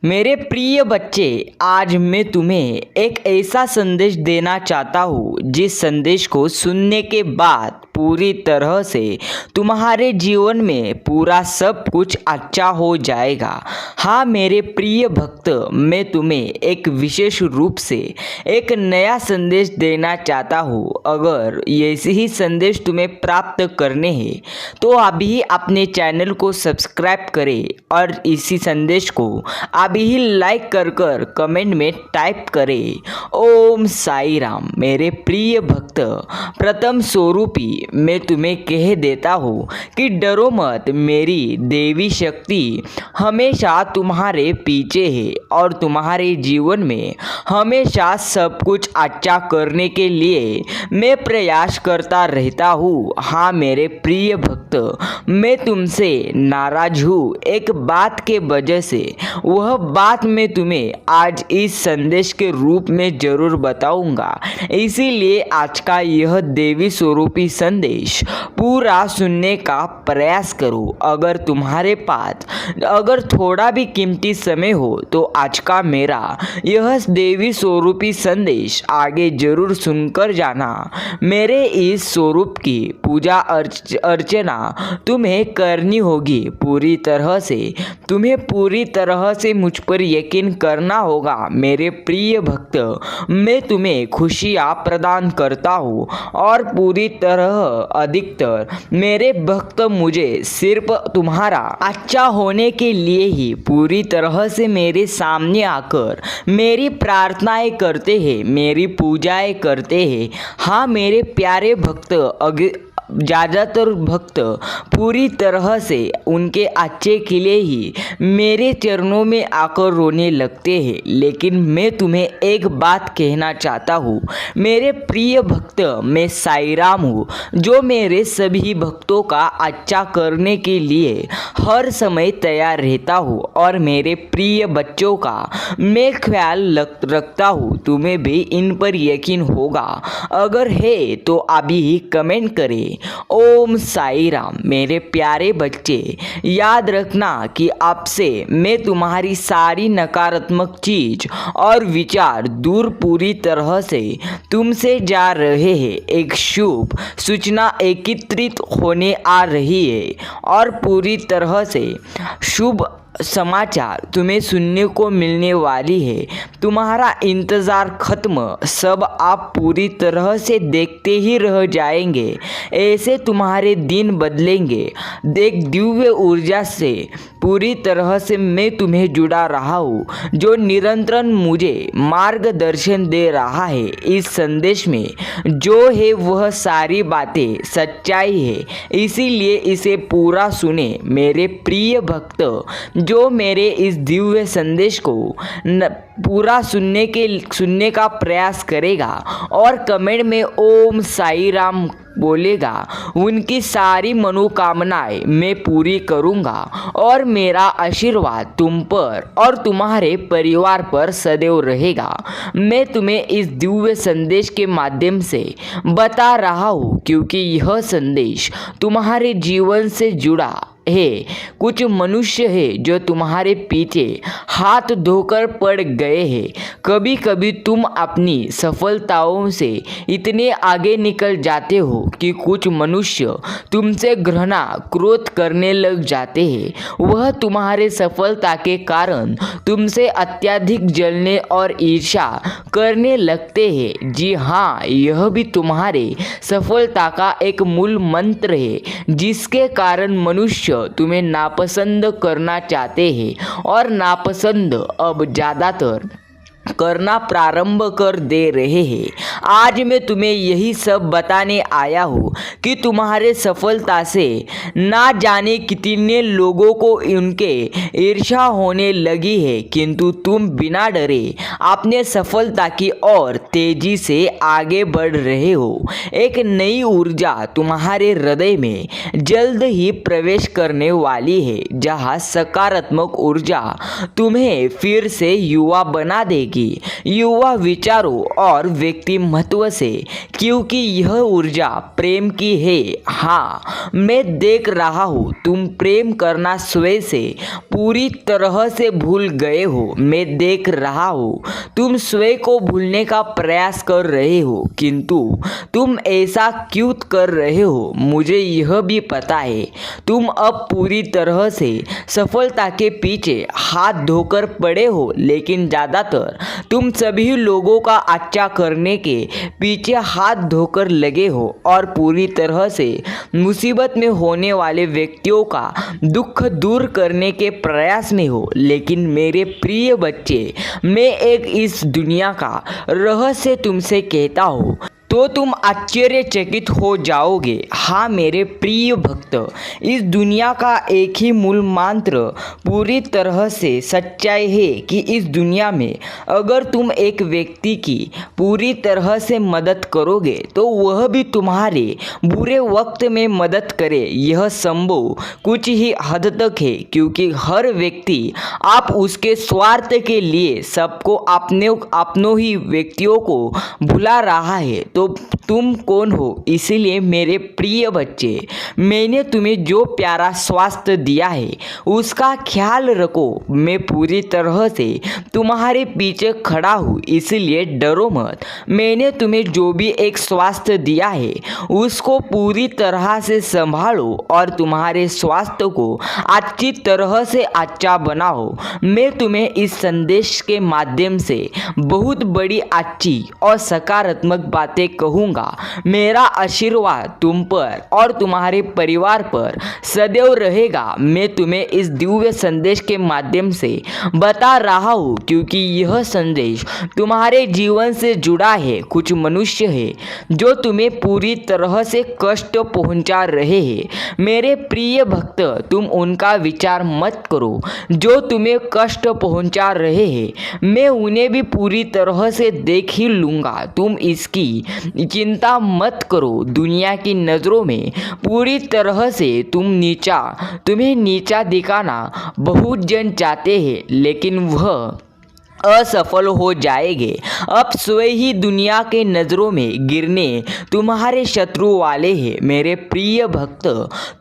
मेरे प्रिय बच्चे, आज मैं तुम्हें एक ऐसा संदेश देना चाहता हूँ जिस संदेश को सुनने के बाद पूरी तरह से तुम्हारे जीवन में पूरा सब कुछ अच्छा हो जाएगा। हाँ मेरे प्रिय भक्त, मैं तुम्हें एक विशेष रूप से एक नया संदेश देना चाहता हूँ। अगर ऐसे ही संदेश तुम्हें प्राप्त करने हैं तो अभी अपने चैनल को सब्सक्राइब करें और इसी संदेश को अभी ही लाइक कर कमेंट में टाइप करें ओम साई राम। मेरे प्रिय भक्त, प्रथम स्वरूपी मैं तुम्हें कह देता हूँ कि डरो मत, मेरी देवी शक्ति हमेशा तुम्हारे पीछे है और तुम्हारे जीवन में हमेशा सब कुछ अच्छा करने के लिए मैं प्रयास करता रहता हूँ। हाँ मेरे प्रिय भक्त, मैं तुमसे नाराज हूँ एक बात के वजह से। वह बात मैं तुम्हें आज इस संदेश के रूप में जरूर बताऊंगा, इसीलिए आज का यह देवी स्वरूपी संदेश पूरा सुनने का प्रयास करो। अगर तुम्हारे पास अगर थोड़ा भी कीमती समय हो तो आज का मेरा यह देवी स्वरूपी संदेश आगे जरूर सुनकर जाना। मेरे इस स्वरूप की पूजा अर्चना तुम्हें करनी होगी पूरी तरह से। तुम्हें पूरी तरह से मुझ पर यकीन करना होगा। मेरे प्रिय भक्त, मैं तुम्हें खुशियाँ प्रदान करता हूँ और पूरी तरह अधिकतर मेरे भक्त मुझे सिर्फ तुम्हारा अच्छा होने के लिए ही पूरी तरह से मेरे सामने आकर मेरी प्रार्थनाएं करते हैं, मेरी पूजाएं करते हैं। हाँ मेरे प्यारे भक्त, ज़्यादातर भक्त पूरी तरह से उनके अच्छे के लिए ही मेरे चरणों में आकर रोने लगते हैं। लेकिन मैं तुम्हें एक बात कहना चाहता हूँ मेरे प्रिय भक्त, मैं साई राम हूँ जो मेरे सभी भक्तों का अच्छा करने के लिए हर समय तैयार रहता हूँ और मेरे प्रिय बच्चों का मैं ख्याल रखता हूँ। तुम्हें भी इन पर यकीन होगा, अगर है तो अभी ही कमेंट करें ओम साई राम। मेरे प्यारे बच्चे, याद रखना कि आपसे मैं तुम्हारी सारी नकारात्मक चीज और विचार दूर पूरी तरह से तुमसे जा रहे हैं। एक शुभ सूचना एकत्रित होने आ रही है और पूरी तरह से शुभ समाचार तुम्हें सुनने को मिलने वाली है। तुम्हारा इंतज़ार खत्म, सब आप पूरी तरह से देखते ही रह जाएंगे। ऐसे तुम्हारे दिन बदलेंगे। देख, दिव्य ऊर्जा से पूरी तरह से मैं तुम्हें जुड़ा रहा हूँ जो निरंतर मुझे मार्गदर्शन दे रहा है। इस संदेश में जो है वह सारी बातें सच्चाई है, इसीलिए इसे पूरा सुने। मेरे प्रिय भक्त, जो मेरे इस दिव्य संदेश को पूरा सुनने का प्रयास करेगा और कमेंट में ओम साई राम बोलेगा, उनकी सारी मनोकामनाएं मैं पूरी करूंगा और मेरा आशीर्वाद तुम पर और तुम्हारे परिवार पर सदैव रहेगा। मैं तुम्हें इस दिव्य संदेश के माध्यम से बता रहा हूँ क्योंकि यह संदेश तुम्हारे जीवन से जुड़ा है। कुछ मनुष्य है जो तुम्हारे पीछे हाथ धोकर पड़ गए हैं। कभी कभी तुम अपनी सफलताओं से इतने आगे निकल जाते हो कि कुछ मनुष्य तुमसे घृणा क्रोध करने लग जाते हैं। वह तुम्हारे सफलता के कारण तुमसे अत्यधिक जलने और ईर्ष्या करने लगते हैं। जी हाँ, यह भी तुम्हारे सफलता का एक मूल मंत्र है जिसके कारण मनुष्य तुम्हें नापसंद करना चाहते हैं और नापसंद अब ज़्यादातर करना प्रारंभ कर दे रहे हैं। आज मैं तुम्हें यही सब बताने आया हूँ कि तुम्हारे सफलता से ना जाने कितने लोगों को उनके ईर्ष्या होने लगी है, किंतु तुम बिना डरे अपने सफलता की ओर तेजी से आगे बढ़ रहे हो। एक नई ऊर्जा तुम्हारे हृदय में जल्द ही प्रवेश करने वाली है, जहाँ सकारात्मक ऊर्जा तुम्हें फिर से युवा बना देगी। की युवा विचारों और व्यक्तिमत्व से, क्योंकि यह ऊर्जा प्रेम की है। हाँ, मैं देख रहा हूँ तुम प्रेम करना स्वयं से पूरी तरह से भूल गए हो। मैं देख रहा हूँ तुम स्वयं को भूलने का प्रयास कर रहे हो, किंतु तुम ऐसा क्यों कर रहे हो मुझे यह भी पता है। तुम अब पूरी तरह से सफलता के पीछे हाथ धोकर पड़े हो, लेकिन ज़्यादातर तुम सभी लोगों का अच्छा करने के पीछे हाथ धोकर लगे हो और पूरी तरह से मुसीबत में होने वाले व्यक्तियों का दुख दूर करने के प्रयास में हो। लेकिन मेरे प्रिय बच्चे, मैं एक इस दुनिया का रहस्य तुमसे कहता हूँ तो तुम आश्चर्यचकित हो जाओगे। हाँ मेरे प्रिय भक्त, इस दुनिया का एक ही मूल मंत्र पूरी तरह से सच्चाई है कि इस दुनिया में अगर तुम एक व्यक्ति की पूरी तरह से मदद करोगे तो वह भी तुम्हारे बुरे वक्त में मदद करे। यह संभव कुछ ही हद तक है, क्योंकि हर व्यक्ति आप उसके स्वार्थ के लिए सबको अपनों ही व्यक्तियों को भुला रहा है। तो तुम कौन हो? इसीलिए मेरे प्रिय बच्चे, मैंने तुम्हें जो प्यारा स्वास्थ्य दिया है उसका ख्याल रखो। मैं पूरी तरह से तुम्हारे पीछे खड़ा हूँ, इसलिए डरो मत। मैंने तुम्हें जो भी एक स्वास्थ्य दिया है उसको पूरी तरह से संभालो और तुम्हारे स्वास्थ्य को अच्छी तरह से अच्छा बनाओ। मैं तुम्हें इस संदेश के माध्यम से बहुत बड़ी अच्छी और सकारात्मक बातें कहूँगा। मेरा आशीर्वाद तुम पर और तुम्हारे परिवार पर सदैव रहेगा। मैं तुम्हें इस दिव्य संदेश के माध्यम से बता रहा हूँ, क्योंकि यह संदेश तुम्हारे जीवन से जुड़ा है। कुछ मनुष्य है जो तुम्हें पूरी तरह से कष्ट पहुंचा रहे हैं। मेरे प्रिय भक्त, तुम उनका विचार मत करो जो तुम्हें कष्ट पहुंचा रहे हैं। मैं उन्हें भी पूरी तरह से देख ही लूँगा। तुम इसकी चिंता मत करो। दुनिया की नज़रों में पूरी तरह से तुम्हें नीचा दिखाना बहुत जन चाहते हैं, लेकिन वह असफल हो जाएंगे। अब स्वयं ही दुनिया के नज़रों में गिरने तुम्हारे शत्रु वाले हैं। मेरे प्रिय भक्त,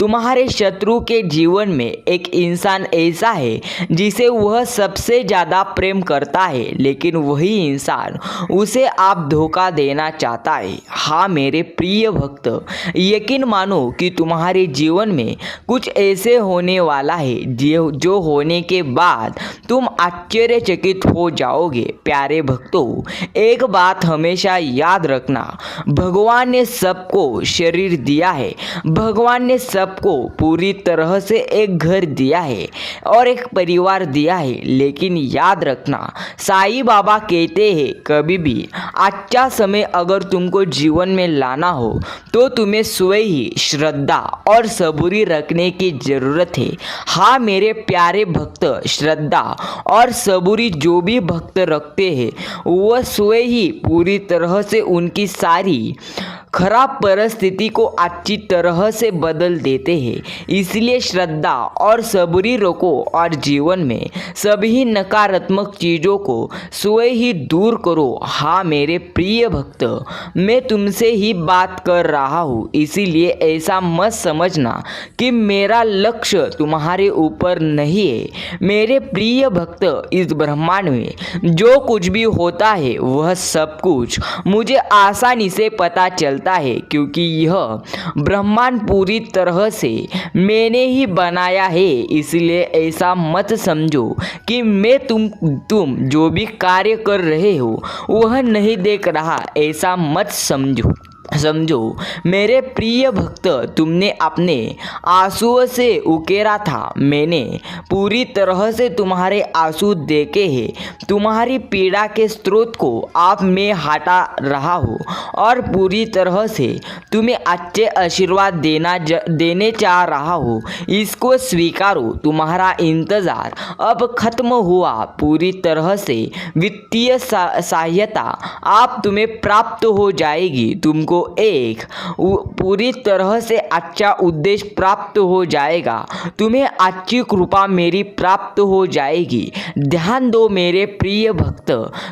तुम्हारे शत्रु के जीवन में एक इंसान ऐसा है जिसे वह सबसे ज़्यादा प्रेम करता है, लेकिन वही इंसान उसे आप धोखा देना चाहता है। हाँ मेरे प्रिय भक्त, यकीन मानो कि तुम्हारे जीवन में कुछ ऐसे होने वाला है जो होने के बाद तुम आश्चर्यचकित हो जाओगे। प्यारे भक्तों, एक बात हमेशा याद रखना, भगवान ने सबको शरीर दिया है, भगवान ने सबको पूरी तरह से एक घर दिया है और एक परिवार दिया है, लेकिन याद रखना, साईं बाबा कहते हैं कभी भी अच्छा समय अगर तुमको जीवन में लाना हो तो तुम्हें स्वयं ही श्रद्धा और सबूरी रखने की जरूरत है। हाँ मेरे प्यारे भक्त, श्रद्धा और सबूरी जो भी भक्त रखते हैं वह स्वयं ही पूरी तरह से उनकी सारी खराब परिस्थिति को अच्छी तरह से बदल देते हैं। इसलिए श्रद्धा और सबूरी रखो और जीवन में सभी नकारात्मक चीज़ों को स्वयं ही दूर करो। हाँ मेरे प्रिय भक्त, मैं तुमसे ही बात कर रहा हूँ, इसीलिए ऐसा मत समझना कि मेरा लक्ष्य तुम्हारे ऊपर नहीं है। मेरे प्रिय भक्त, इस ब्रह्मांड में जो कुछ भी होता है वह सब कुछ मुझे आसानी से पता चलता है, क्योंकि यह ब्रह्मांड पूरी तरह से मैंने ही बनाया है। इसलिए ऐसा मत समझो कि मैं तुम जो भी कार्य कर रहे हो वह नहीं देख रहा, ऐसा मत समझो। मेरे प्रिय भक्त, तुमने अपने आंसुओं से उकेरा था, मैंने पूरी तरह से तुम्हारे आंसू देखे हैं। तुम्हारी पीड़ा के स्रोत को आप मैं हटा रहा हूँ और पूरी तरह से तुम्हें अच्छे आशीर्वाद देने चाह रहा हूँ। इसको स्वीकारो, तुम्हारा इंतज़ार अब खत्म हुआ। पूरी तरह से वित्तीय सहायता आप तुम्हें प्राप्त हो जाएगी। तुमको एक पूरी तरह से अच्छा उद्देश्य प्राप्त हो जाएगा। तुम्हें अच्छी कृपा मेरी प्राप्त हो जाएगी। ध्यान दो मेरे प्रिय भक्त,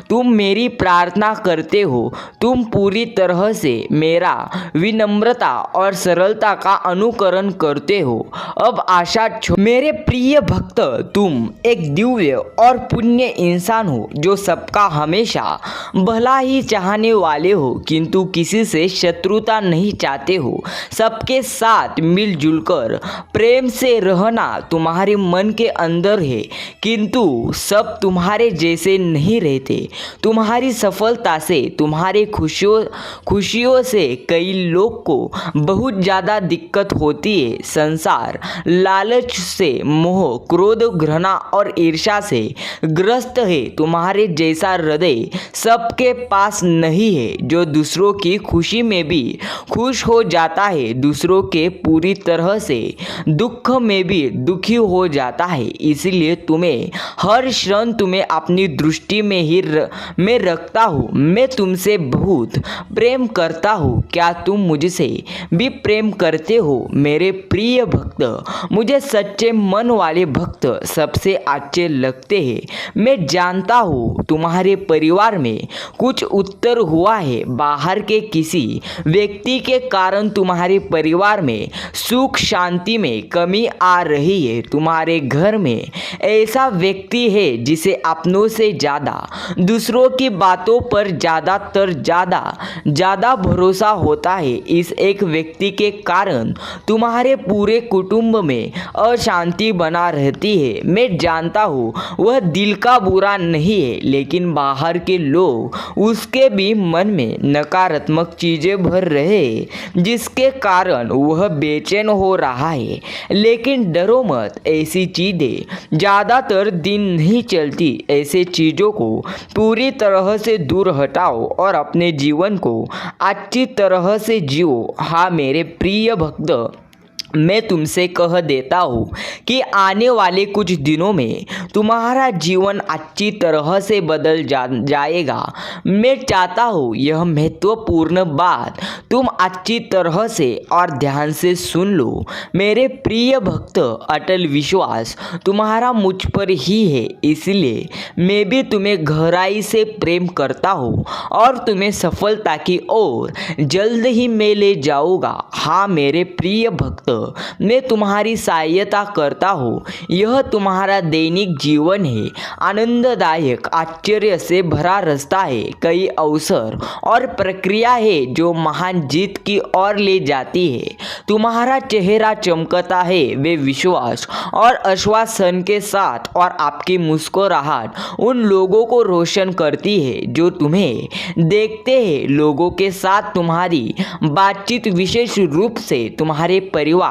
तुम मेरी प्रार्थना करते हो, तुम पूरी तरह से मेरा विनम्रता और सरलता का अनुकरण करते हो। अब आशा मेरे प्रिय भक्त, तुम एक दिव्य और पुण्य इंसान हो जो सबका हमेशा भला ही चाहने वाले हो, किंतु किसी से शत्रुता नहीं चाहते हो। सबके साथ मिलजुल कर प्रेम से रहना तुम्हारे मन के अंदर है, किंतु सब तुम्हारे जैसे नहीं रहते। तुम्हारी सफलता से, तुम्हारे खुशियों से कई लोग को बहुत ज़्यादा दिक्कत होती है। संसार लालच से, मोह, क्रोध, घृणा और ईर्ष्या से ग्रस्त है। तुम्हारे जैसा हृदय सबके पास नहीं है जो दूसरों की खुशी में भी खुश हो जाता है, दूसरों के पूरी तरह से दुख में भी दुखी हो जाता है। इसलिए तुम्हें हर क्षण तुम्हें अपनी दृष्टि में ही मैं रखता हूँ। मैं तुमसे बहुत प्रेम करता हूँ। क्या तुम मुझसे भी प्रेम करते हो मेरे प्रिय भक्त? मुझे सच्चे मन वाले भक्त सबसे अच्छे लगते हैं। मैं जानता हूँ तुम्हारे परिवार में कुछ उत्तर हुआ है। बाहर के किसी व्यक्ति के कारण तुम्हारे परिवार में सुख शांति में कमी आ रही है। तुम्हारे घर में ऐसा व्यक्ति है जिसे अपनों से ज़्यादा दूसरों की बातों पर ज़्यादा भरोसा होता है। इस एक व्यक्ति के कारण तुम्हारे पूरे कुटुंब में अशांति बना रहती है। मैं जानता हूँ वह दिल का बुरा नहीं है, लेकिन बाहर के लोग उसके भी मन में नकारात्मक चीज़ें भर रहे हैं, जिसके कारण वह बेचैन हो रहा है। लेकिन डरो मत, ऐसी चीज़ें ज़्यादातर दिन नहीं चलती। ऐसे चीज़ों को पूरी तरह से दूर हटाओ और अपने जीवन को अच्छी तरह से जियो। हाँ मेरे प्रिय भक्त, मैं तुमसे कह देता हूँ कि आने वाले कुछ दिनों में तुम्हारा जीवन अच्छी तरह से बदल जाएगा। मैं चाहता हूँ यह महत्वपूर्ण बात तुम अच्छी तरह से और ध्यान से सुन लो। मेरे प्रिय भक्त, अटल विश्वास तुम्हारा मुझ पर ही है, इसलिए मैं भी तुम्हें गहराई से प्रेम करता हूँ और तुम्हें सफलता की ओर जल्द ही मैं ले जाऊँगा। हाँ मेरे प्रिय भक्त, मैं तुम्हारी सहायता करता हूँ। यह तुम्हारा दैनिक जीवन है, आनंददायक, आश्चर्य से भरा रास्ता है। कई अवसर और प्रक्रिया है जो महान जीत की ओर ले जाती है। तुम्हारा चेहरा चमकता है वे विश्वास और आश्वासन के साथ, और आपकी मुस्कुराहट उन लोगों को रोशन करती है जो तुम्हें देखते हैं। लोगों के साथ तुम्हारी बातचीत, विशेष रूप से तुम्हारे परिवार,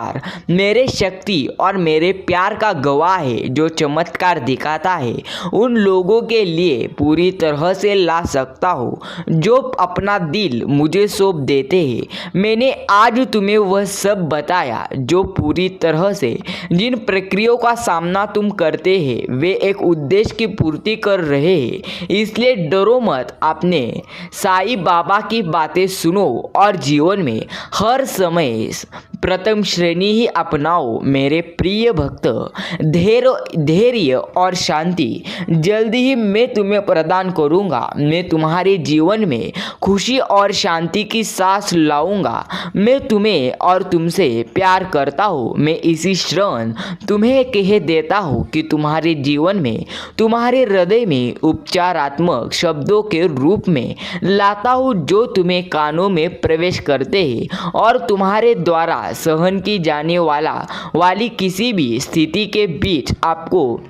मेरे शक्ति और मेरे प्यार का गवाह है। जो चमत्कार दिखाता है उन लोगों के लिए पूरी तरह से ला सकता हूँ जो अपना दिल मुझे सौंप देते हैं। मैंने आज तुम्हें वह सब बताया जो पूरी तरह से जिन प्रक्रियाओं का सामना तुम करते हैं वे एक उद्देश्य की पूर्ति कर रहे हैं। इसलिए डरो मत, अपने साईं बाबा की बातें सुनो और जीवन में हर समय प्रथम श्रेणी ही अपनाओ। मेरे प्रिय भक्त, धैर्य और शांति जल्दी ही मैं तुम्हें प्रदान करूंगा। मैं तुम्हारे जीवन में खुशी और शांति की सांस लाऊंगा। मैं तुम्हें और तुमसे प्यार करता हूँ। मैं इसी क्षण तुम्हें कह देता हूँ कि तुम्हारे जीवन में, तुम्हारे हृदय में उपचारात्मक शब्दों के रूप में लाता हूँ जो तुम्हें कानों में प्रवेश करते हैं और तुम्हारे द्वारा सहन की जाने वाली किसी भी स्थिति के बीच आपको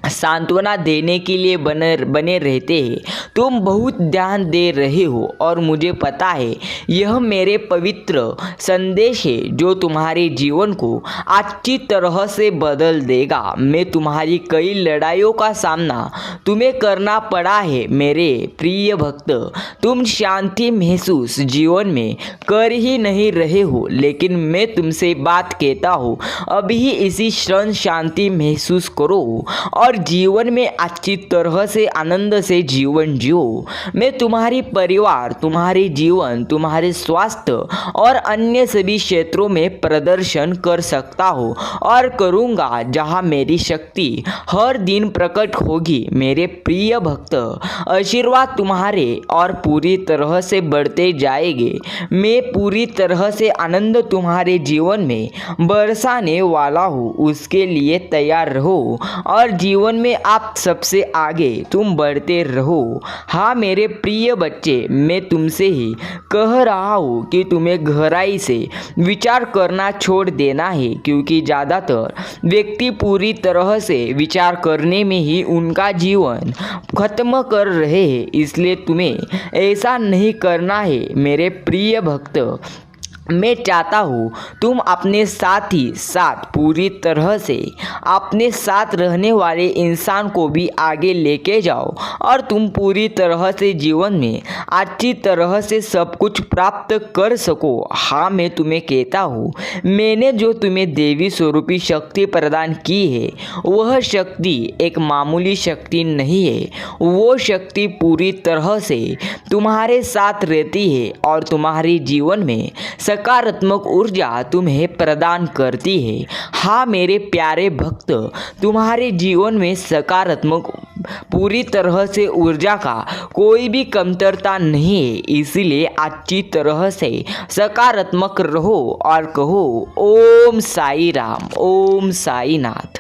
सांत्वना देने के लिए बने रहते हैं। तुम बहुत ध्यान दे रहे हो और मुझे पता है यह मेरे पवित्र संदेश है जो तुम्हारे जीवन को अच्छी तरह से बदल देगा। मैं तुम्हारी कई लड़ाइयों का सामना तुम्हें करना पड़ा है मेरे प्रिय भक्त। तुम शांति महसूस जीवन में कर ही नहीं रहे हो, लेकिन मैं तुमसे बात कहता हूँ, अभी इसी क्षण शांति महसूस करो और और जीवन में अच्छी तरह से आनंद से जीवन जियो। मैं तुम्हारी परिवार, तुम्हारे जीवन, तुम्हारे स्वास्थ्य और अन्य सभी क्षेत्रों में प्रदर्शन कर सकता हूँ और करूँगा जहाँ मेरी शक्ति हर दिन प्रकट होगी। मेरे प्रिय भक्त, आशीर्वाद तुम्हारे और पूरी तरह से बढ़ते जाएंगे। मैं पूरी तरह से आनंद तुम्हारे जीवन में बरसाने वाला हूँ, उसके लिए तैयार रहो और जीवन में आप सबसे आगे तुम बढ़ते रहो। हाँ मेरे प्रिय बच्चे, मैं तुमसे ही कह रहा हूँ कि तुम्हें गहराई से विचार करना छोड़ देना है, क्योंकि ज़्यादातर व्यक्ति पूरी तरह से विचार करने में ही उनका जीवन खत्म कर रहे हैं। इसलिए तुम्हें ऐसा नहीं करना है मेरे प्रिय भक्त। मैं चाहता हूँ तुम अपने साथ ही साथ पूरी तरह से अपने साथ रहने वाले इंसान को भी आगे लेके जाओ और तुम पूरी तरह से जीवन में अच्छी तरह से सब कुछ प्राप्त कर सको। हाँ मैं तुम्हें कहता हूँ, मैंने जो तुम्हें देवी स्वरूपी शक्ति प्रदान की है वह शक्ति एक मामूली शक्ति नहीं है। वो शक्ति पूरी तरह से तुम्हारे साथ रहती है और तुम्हारे जीवन में सकारात्मक ऊर्जा तुम्हें प्रदान करती है। हाँ मेरे प्यारे भक्त, तुम्हारे जीवन में सकारात्मक पूरी तरह से ऊर्जा का कोई भी कमतरता नहीं है। इसीलिए अच्छी तरह से सकारात्मक रहो और कहो ओम साई राम, ओम साई नाथ।